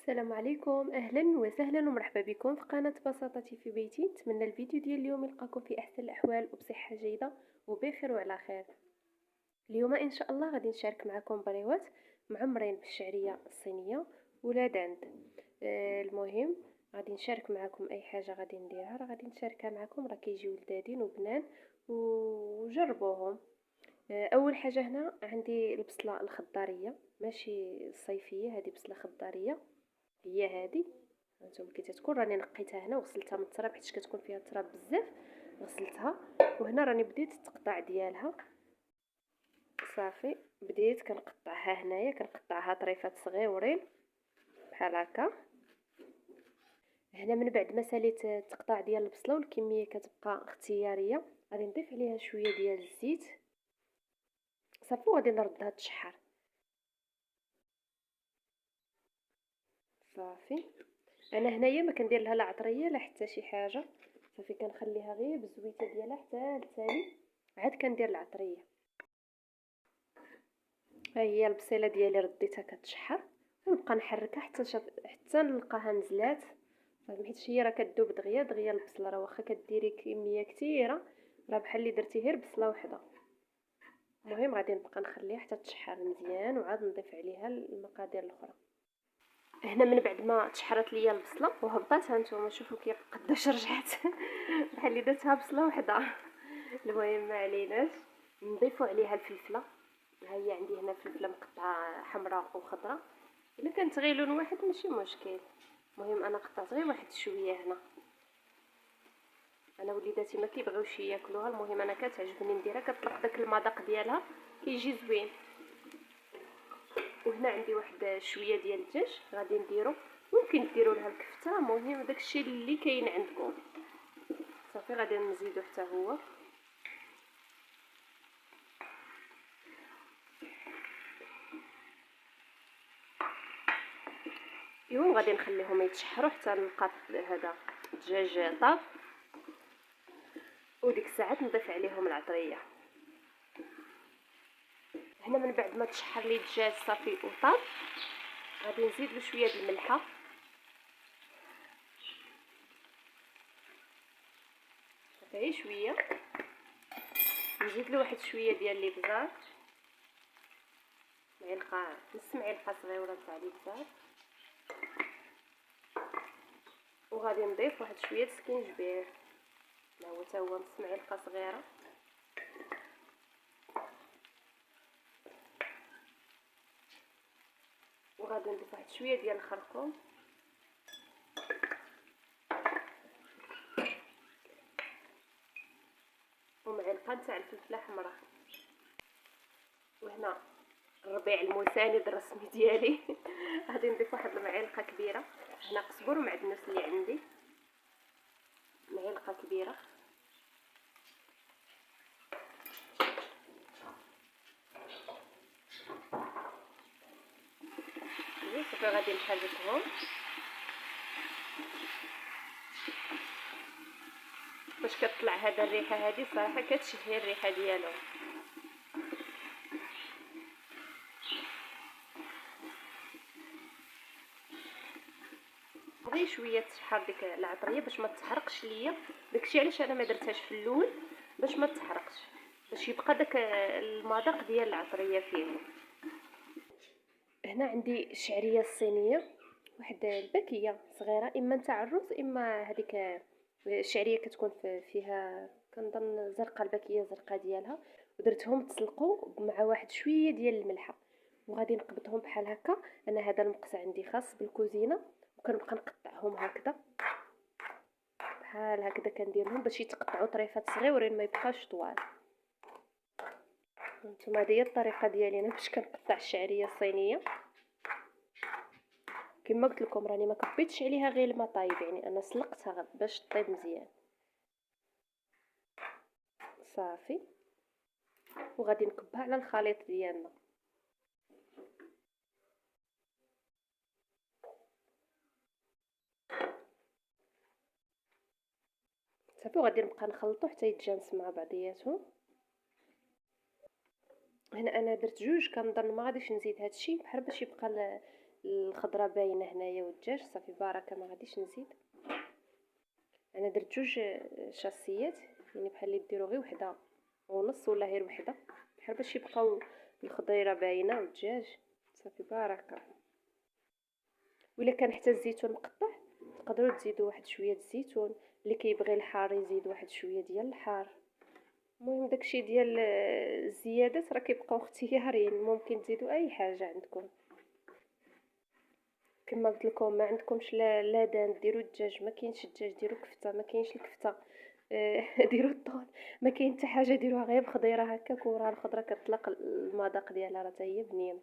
السلام عليكم، اهلا وسهلا ومرحبا بكم في قناه بساطتي في بيتي. نتمنى الفيديو ديال اليوم يلقاكم في احسن الاحوال وبصحه جيده وبخير وعلى خير. اليوم ان شاء الله غادي نشارك معكم بريوات معمرين بالشعريه الصينيه ولاد عند. المهم غادي نشارك معكم اي حاجه غادي نديرها، راه غادي نشاركها معكم، راه كيجيو لذاذين وبنان وجربوهم. اول حاجه هنا عندي البصله الخضاريه، ماشي الصيفيه، هذه بصله خضاريه هي هذه. هانتوما كي تتكون راني نقيتها هنا وغسلتها من التراب حيت كتكون فيها التراب بزاف، غسلتها. وهنا راني بديت التقطاع ديالها. صافي بديت كنقطعها هنايا، كنقطعها طريفات صغيورين بحال هكا. هنا من بعد ما ساليت التقطاع ديال البصله والكميه كتبقى اختياريه، غادي نضيف عليها شويه ديال الزيت. صافي وغادي نردها تشحر. صافي انا هنايا ما كندير لها لا عطريه لا حتى شي حاجه، صافي كنخليها غير بالزويته ديالها حتى لتالي عاد كندير العطريه. ها هي البصيله ديالي رديتها كتشحر، ونبقى نحركها حتى نلقاها نزلات. صافي حيت هي راه كذوب دغيا دغيا البصله، راه واخا كديري كميه كثيره راه بحال اللي درتي غير بصله وحده. المهم غادي نبقى نخليها حتى تشحر مزيان وعاد نضيف عليها المقادير الاخرى. هنا من بعد ما تشحرت ليا البصله وهبطات، هانتوما شوفوا كيف قداش رجعت بحال اللي درتها بصله وحده. المهم ما عليناش، نضيفوا عليها الفلفله. ها هي عندي هنا فلفله مقطعه حمراء وخضراء، الا كانت غير لون واحد ماشي مشكل. المهم انا قطعت غير واحد شويه هنا، انا وليداتي ما كيبغيوش ياكلوها، المهم انا كتعجبني نديرها، كطلق داك المذاق ديالها كيجي زوين. وهنا عندي واحد شويه ديال الدجاج غادي نديرو، ممكن ديروا لها الكفته، المهم داكشي اللي كاين عندكم. صافي غادي نزيدو حتى هو. ايوا غادي نخليهم يتشحروا حتى نلقى هذا الدجاج طاب، وديك الساعات نضيف عليهم العطريه. هنا من بعد ما تشحر لي الدجاج صافي وطاب، غادي نزيد له شويه د الملحه، صافي شويه. نزيد له واحد شويه ديال الابزار، معلقه نص معلقه صغيره تاع الابزار. وغادي نضيف واحد شويه سكينجبير، ها هو حتى هو نص معلقه صغيره. وغادي نضيف واحد شويه ديال الخرقوم، ومعلقه تاع الفلفله حمراء. وهنا الربيع المساند الرسمي ديالي غادي نضيف واحد المعلقه كبيره، هنا قزبر ومعدنوس اللي عندي، معلقه كبيره. صافي غادي نحركهم باش كتطلع هذا الريحه هذه، صراحه كتشهي الريحه ديالهم. غير شويه تشحر ديك العطريه باش ما تحرقش ليا، داكشي علاش انا ما درتهاش في الاول، باش ما تحرقش، باش يبقى داك المذاق ديال العطريه فيه. هنا عندي الشعريه الصينيه، واحد الباكيه صغيره، اما نتاع الرز اما هذيك الشعريه كتكون فيها كنظن زرقاء، الباكيه زرقاء ديالها. ودرتهم تسلقوا مع واحد شويه ديال الملحه، وغادي نقبضهم بحال هكا. انا هذا المقص عندي خاص بالكوزينه، وكنبقى نقطعهم هكذا بحال هكذا، كنديرهم باش يتقطعوا طريفات صغيورين ما يبقاش طوال. هانتوما هذه هي الطريقه ديالي انا باش كنقطع الشعريه الصينيه. كما قلت لكم راني ما كبيتش عليها غير الماء طايب، يعني انا سلقتها باش طيب مزيان. صافي وغادي نكبها على الخليط ديالنا. صافي وغادي نبقى نخلطو حتى يتجانس مع بعضياتهم. هنا انا درت جوج، كنظن ما غاديش نزيد هادشي بحال باش يبقى الخضره باينه هنايا والدجاج صافي بركه، ما غاديش نزيد. انا درت جوج شاسيات، يعني بحال اللي ديروا غير وحده ونص ولا غير وحده، بحال باش يبقاو الخضيره باينه والدجاج صافي بركه. ولا كان حتى الزيتون مقطع تقدروا تزيدوا واحد شويه الزيتون، اللي كيبغي الحار يزيد واحد شويه ديال الحار. المهم داكشي ديال الزيادات راه كيبقاو اختياريين، ممكن تزيدوا اي حاجه عندكم. كما قلت لكم ما عندكمش لا دان ديروا الدجاج، ما كاينش الدجاج ديروا كفته، ما كاينش الكفته ديروا الطون، ما كاين حتى حاجه ديروها غير بخضيره هكاك، وراه الخضره كتطلق المذاق ديالها راه حتى هي بنينه.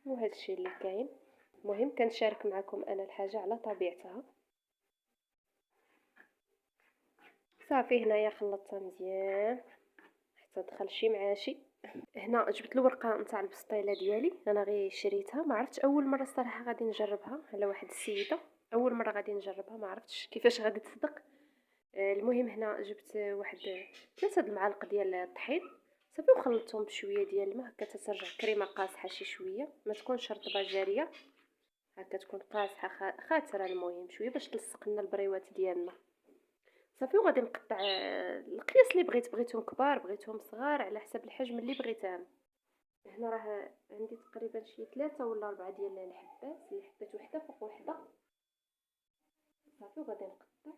وهذا الشيء اللي كاين. المهم كنشارك معكم انا الحاجه على طبيعتها. صافي هنايا خلطتها مزيان حتى دخل شي معاشي. هنا جبت الورقه نتاع البسطيله ديالي، انا غير شريتها، ما عرفتش اول مره الصراحه غادي نجربها على واحد السيده، اول مره غادي نجربها ما عرفتش كيفاش غادي تصدق. المهم هنا جبت واحد 3 المعالق ديال الطحين صافي، وخلطتهم بشويه ديال الماء هكا تترجع كريمه قاصحه شي شويه، ما تكونش رطبه جاريه هكا، تكون قاصحه خاتره، المهم شويه باش تلصق لنا البريوات ديالنا صافي. وغادي نقطع القياس اللي بغيتهم كبار بغيتهم صغار على حسب الحجم اللي بغيت انا. هنا راه عندي تقريبا شي 3 ولا 4 ديال الحبات، اللي حطيت وحده فوق وحده صافي. وغادي نقطع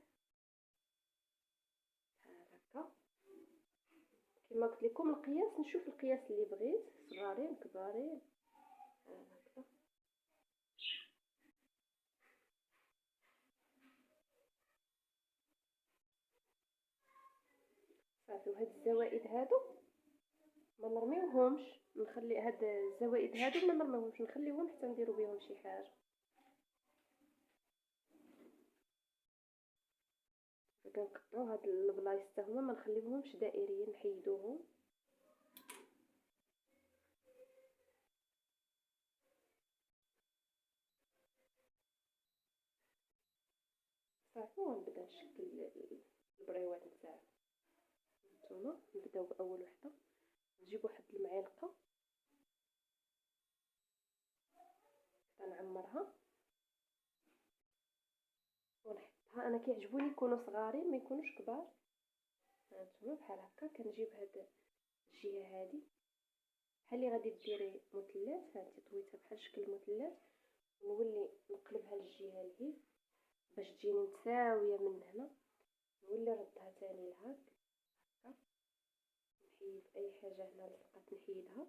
هكا كما قلت لكم القياس، نشوف القياس اللي بغيت، صغارين كبارين هكا. صافي وهاد الزوائد هادو ما نرميوهمش، نخلي هاد الزوائد هادو ما نرميوهمش، نخليهم حتى نديرو بهم شي حاجه. كنقطعو هاد البلايص حتى هما ما نخليوهمش دائريين، نحيدوهم. صافي ونبدا نشكل البريوات نتاعي. نتوما نبداو باول وحده، نجيب واحد المعلقه نعمرها ونحطها. انا كيعجبوني يكونوا صغارين ما يكونوش كبار. هانتوما بحال هكا كنجيب هاد الجهه هادي بحال اللي غادي ديري مثلث، هانتي طويتها بحال شكل مثلث، ونولي نقلبها للجهه لهي باش تجيني متساويه من هنا، نولي نردها ثاني لهاك هكا، نحيد اي حاجه هنا لصقات نحيدها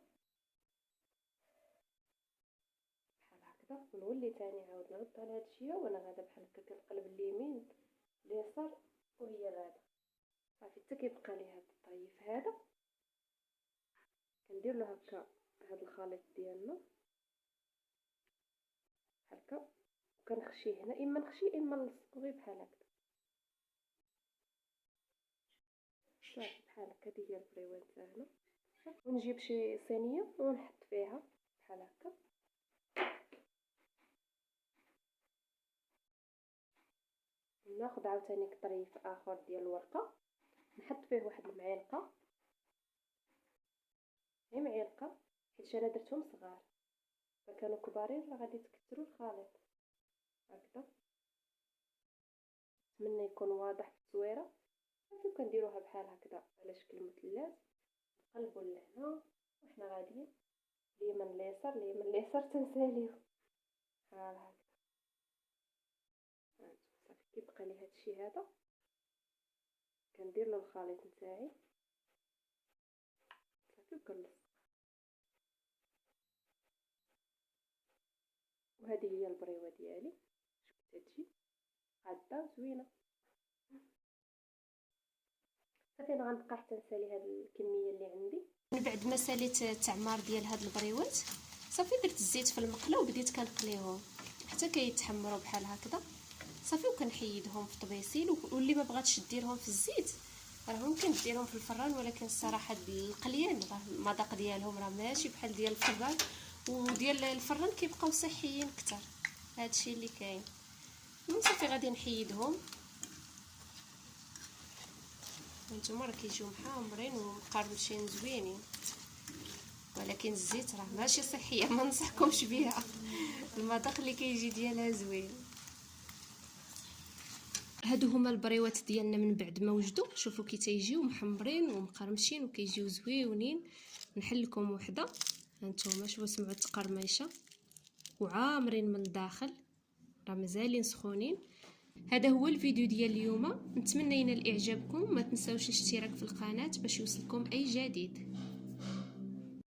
بحال هكذا، ونولي ثاني عاود نردها لهاد الجهه وانا غاده بحال هكا كنقلب اليمين اليسار وهي غاده صافي حتى كيبقى لي هاد الطيف هذا. كندير له هكا هاد الخليط ديالنا هكا، وكنخشيه هنا، اما نخشي اما نلصقو غير بحال هكا صافي بحال هكا. هي البريوات تاعنا. ونجيب شي صينيه ونحط فيها بحال هكا، ناخذ عاوتاني طريف اخر ديال الورقه نحط فيه واحد المعلقه، هي معلقه حيت انا درتهم صغار، فكانوا كبارين راه غادي تكثروا الخليط هكذا. نتمنى يكون واضح في التصويره. صافي كنديروها بحال هكذا على شكل مثلث، نقلبوا لهنا وحنا غاديين اليمين اليسار اليمين اليسار تنساليو بحال هكا. صافي كيبقى لي هادشي هذا كندير له الخليط نتاعي صافي وكنلصق. وهذه هي البريوه ديالي، شفتوا تجي غاده زوينه. صافي انا غنبقى حتى نسالي هاد الكميه اللي عندي. من بعد ما ساليت التعمار ديال هاد البريوات صافي درت الزيت في المقله وبديت كنقليهم حتى كيتحمروا بحال هكذا صافي، وكنحيدهم في طبيسيل. واللي ما بغاتش ديرهم في الزيت راه ممكن ديرهم في الفران، ولكن الصراحه القليان راه المذاق ديالهم راه ماشي بحال ديال الفران، وديال الفران كيبقاو صحيين اكثر. هادشي اللي كاين. صافي غادي نحيدهم. هانتوما راه كيجيو محمرين ومقرمشين زوينين. ولكن الزيت راه ماشي صحيه، ما ننصحكمش بها. المذاق اللي كيجي ديالها زوين. هادو هما البريوات ديالنا من بعد ما وجدوا. شوفوا كي تيجيو محمرين ومقرمشين وكيجيو زويونين. نحل لكم وحده، هانتوما شوفوا سمعوا التقرميشه وعامرين من الداخل، راه مازالين سخونين. هذا هو الفيديو ديال اليوم، نتمنى ينال اعجابكم. ما تنساوش الاشتراك في القناه باش يوصلكم اي جديد.